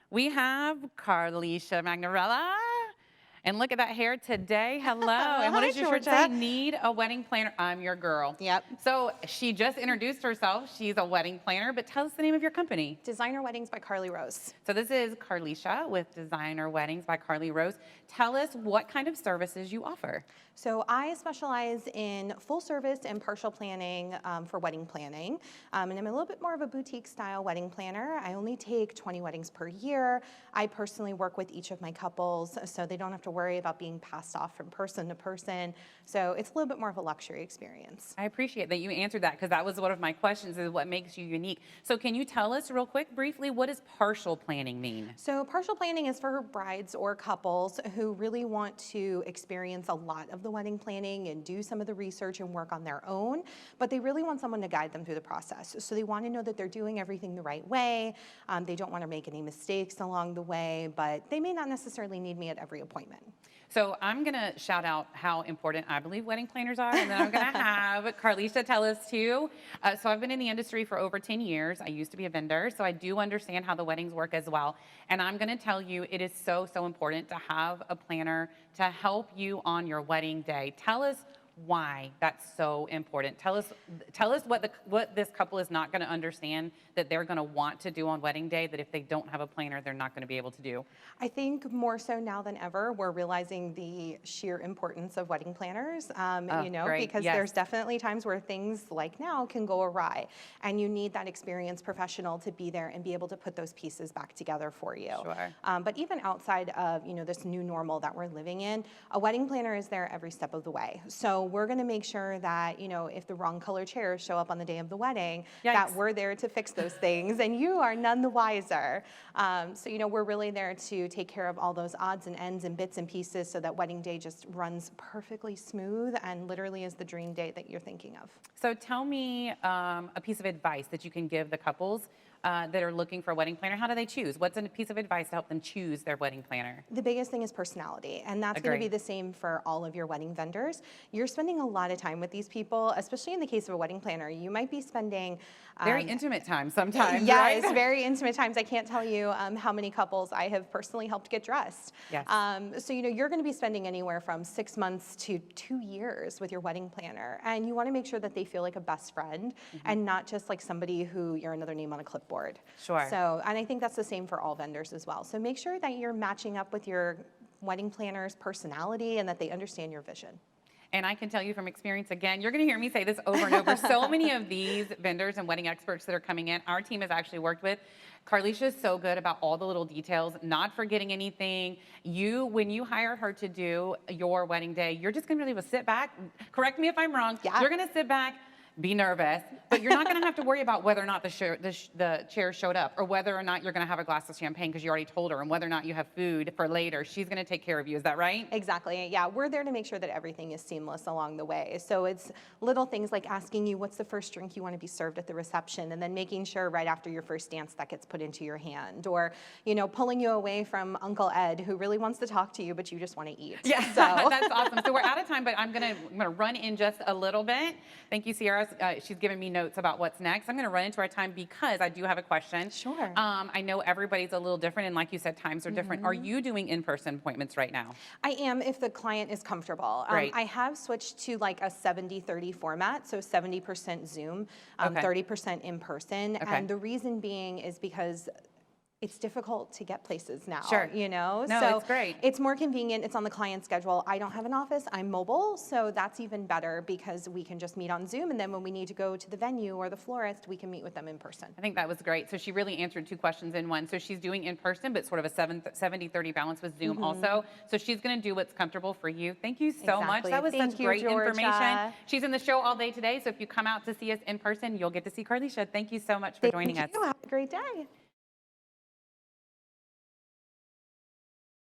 We have Carlisha Magnarella. And look at that hair today. Hello. And what Hi, does your shirt say? Georgia. Need a wedding planner. I'm your girl. Yep. So she just introduced herself. She's a wedding planner, but tell us the name of your company. Designer Weddings by Carly Rose. So this is Carlisha with Designer Weddings by Carly Rose. Tell us what kind of services you offer. So I specialize in full service and partial planning for wedding planning. And I'm a little bit more of a boutique style wedding planner. I only take 20 weddings per year. I personally work with each of my couples so they don't have to worry about being passed off from person to person. So it's a little bit more of a luxury experience. I appreciate that you answered that because that was one of my questions is what makes you unique. So can you tell us real quick, briefly, what does partial planning mean? So partial planning is for brides or couples who really want to experience a lot of the wedding planning and do some of the research and work on their own, but they really want someone to guide them through the process. So they want to know that they're doing everything the right way. They don't want to make any mistakes along the way, but they may not necessarily need me at every appointment. So I'm going to shout out how important I believe wedding planners are, and then I'm going to have Carlisha tell us too. So I've been in the industry for over 10 years. I used to be a vendor, so I do understand how the weddings work as well. And I'm going to tell you, it is so, so important to have a planner to help you on your wedding day. Tell us why that's so important. Tell us what this couple is not going to understand that they're going to want to do on wedding day that if they don't have a planner, they're not going to be able to do. I think more so now than ever, we're realizing the sheer importance of wedding planners, because Yes. there's definitely times where things like now can go awry, and you need that experienced professional to be there and be able to put those pieces back together for you. Sure. But even outside of, this new normal that we're living in, a wedding planner is there every step of the way. So we're going to make sure that, if the wrong color chairs show up on the day of the wedding, Yikes. that we're there to fix those things, and you are none the wiser. We're really there to take care of all those odds and ends and bits and pieces so that wedding day just runs perfectly smooth and literally is the dream day that you're thinking of. So tell me a piece of advice that you can give the couples that are looking for a wedding planner. How do they choose? What's a piece of advice to help them choose their wedding planner? The biggest thing is personality, and that's going to be the same for all of your wedding vendors. You're spending a lot of time with these people, especially in the case of a wedding planner. You might be spending Very intimate time sometimes, yes, right? very intimate times. I can't tell you how many couples I have personally helped get dressed. Yes. You're going to be spending anywhere from 6 months to 2 years with your wedding planner, and you want to make sure that they feel like a best friend and not just like somebody who you're another name on a clipboard. Sure. And I think that's the same for all vendors as well. So make sure that you're matching up with your wedding planner's personality and that they understand your vision. And I can tell you from experience, again, you're going to hear me say this over and over. So many of these vendors and wedding experts that are coming in, our team has actually worked with. Carlisha is so good about all the little details, not forgetting anything. When you hire her to do your wedding day, you're just going to be able to sit back. Correct me if I'm wrong. Yeah. You're going to sit back, be nervous, but you're not going to have to worry about whether or not the chair showed up or whether or not you're going to have a glass of champagne because you already told her, and whether or not you have food for later. She's going to take care of you. Is that right? Exactly. Yeah, we're there to make sure that everything is seamless along the way. So it's little things like asking you what's the first drink you want to be served at the reception, and then making sure right after your first dance that gets put into your hand, or pulling you away from Uncle Ed who really wants to talk to you but you just want to eat. Yeah, so. That's awesome. So we're out of time, but I'm gonna run in just a little bit. Thank you, Sierra. She's giving me notes about what's next. I'm going to run into our time because I do have a question. Sure. I know everybody's a little different, and like you said, times are different. Are you doing in-person appointments right now? I am, if the client is comfortable. Right. I have switched to like a 70-30 format, so 70% Zoom, Okay. 30% in person. Okay. And the reason being is because it's difficult to get places now. Sure. No, it's great. It's more convenient. It's on the client schedule. I don't have an office. I'm mobile, so that's even better because we can just meet on Zoom, and then when we need to go to the venue or the florist, we can meet with them in person. I think that was great. So she really answered two questions in one. So she's doing in person, but sort of a 70-30 balance with Zoom also. So she's going to do what's comfortable for you. Thank you so much. Exactly. That was Thank such you, great Georgia. information. She's in the show all day today, so if you come out to see us in person, you'll get to see Carlisha. Thank you so much for joining us. Thank you. Have a great day.